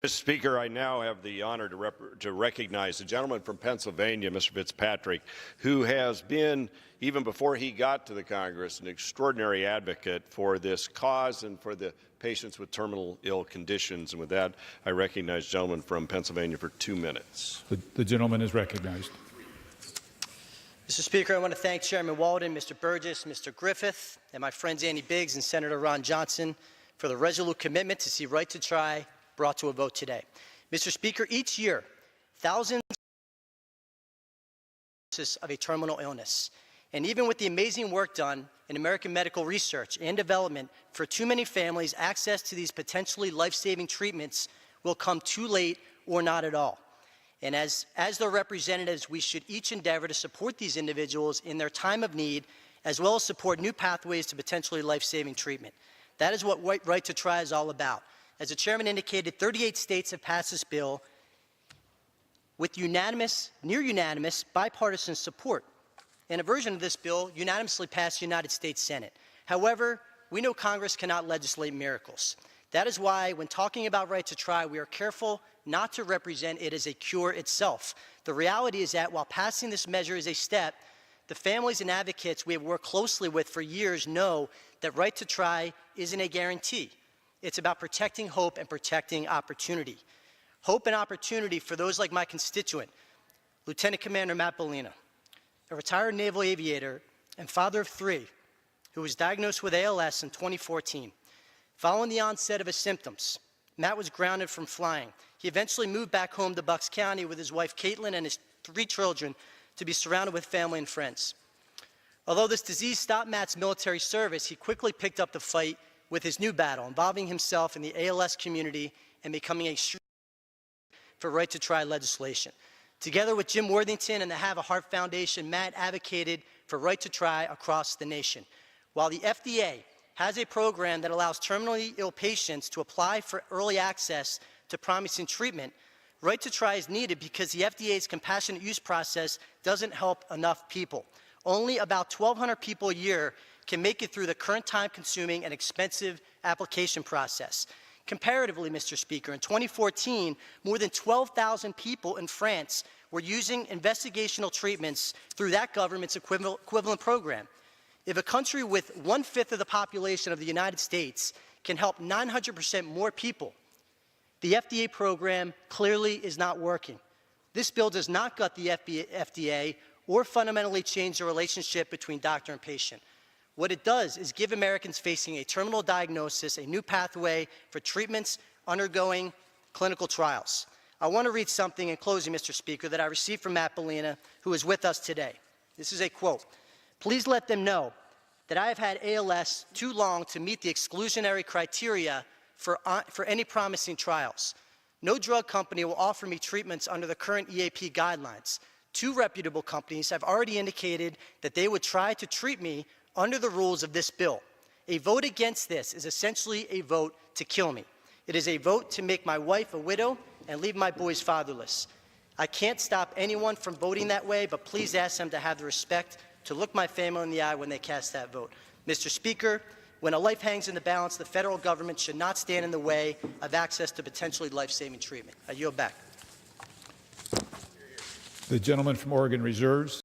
Mr. Speaker, I now have the honor to recognize the gentleman from Pennsylvania, Mr. Fitzpatrick, who has been, even before he got to the Congress, an extraordinary advocate for this cause and for the patients with terminal ill conditions. And with that, I recognize the gentleman from Pennsylvania for 2 minutes. The gentleman is recognized. Mr. Speaker, I want to thank Chairman Walden, Mr. Burgess, Mr. Griffith, and my friends Andy Biggs and Senator Ron Johnson for the resolute commitment to see right to try brought to a vote today. Mr. Speaker, each year, thousands of a terminal illness. And even with the amazing work done in American medical research and development, for too many families, access to these potentially life-saving treatments will come too late or not at all. And as their representatives, we should each endeavor to support these individuals in their time of need, as well as support new pathways to potentially life-saving treatment. That is what Right to Try is all about. As the chairman indicated, 38 states have passed this bill with near unanimous bipartisan support. And a version of this bill unanimously passed the United States Senate. However, we know Congress cannot legislate miracles. That is why, when talking about Right to Try, we are careful not to represent it as a cure itself. The reality is that while passing this measure is a step, the families and advocates we have worked closely with for years know that Right to Try isn't a guarantee. It's about protecting hope and protecting opportunity. Hope and opportunity for those like my constituent, Lieutenant Commander Matt Bellina, a retired naval aviator and father of 3, who was diagnosed with ALS in 2014. Following the onset of his symptoms, Matt was grounded from flying. He eventually moved back home to Bucks County with his wife Caitlin and his 3 children to be surrounded with family and friends. Although this disease stopped Matt's military service, he quickly picked up the fight with his new battle, involving himself in the ALS community and becoming a street for Right to Try legislation. Together with Jim Worthington and the Have a Heart Foundation, Matt advocated for Right to Try across the nation. While the FDA has a program that allows terminally ill patients to apply for early access to promising treatment, Right to Try is needed because the FDA's compassionate use process doesn't help enough people. Only about 1,200 people a year can make it through the current time-consuming and expensive application process. Comparatively, Mr. Speaker, in 2014, more than 12,000 people in France were using investigational treatments through that government's equivalent program. If a country with 1/5 of the population of the United States can help 900% more people, the FDA program clearly is not working. This bill does not gut the FDA or fundamentally change the relationship between doctor and patient. What it does is give Americans facing a terminal diagnosis a new pathway for treatments undergoing clinical trials. I want to read something in closing, Mr. Speaker, that I received from Matt Bellina, who is with us today. This is a quote. "Please let them know that I have had ALS too long to meet the exclusionary criteria for any promising trials. No drug company will offer me treatments under the current EAP guidelines. 2 reputable companies have already indicated that they would try to treat me under the rules of this bill. A vote against this is essentially a vote to kill me. It is a vote to make my wife a widow and leave my boys fatherless. I can't stop anyone from voting that way, but please ask them to have the respect to look my family in the eye when they cast that vote." Mr. Speaker, when a life hangs in the balance, the federal government should not stand in the way of access to potentially life-saving treatment. I yield back. The gentleman from Oregon reserves.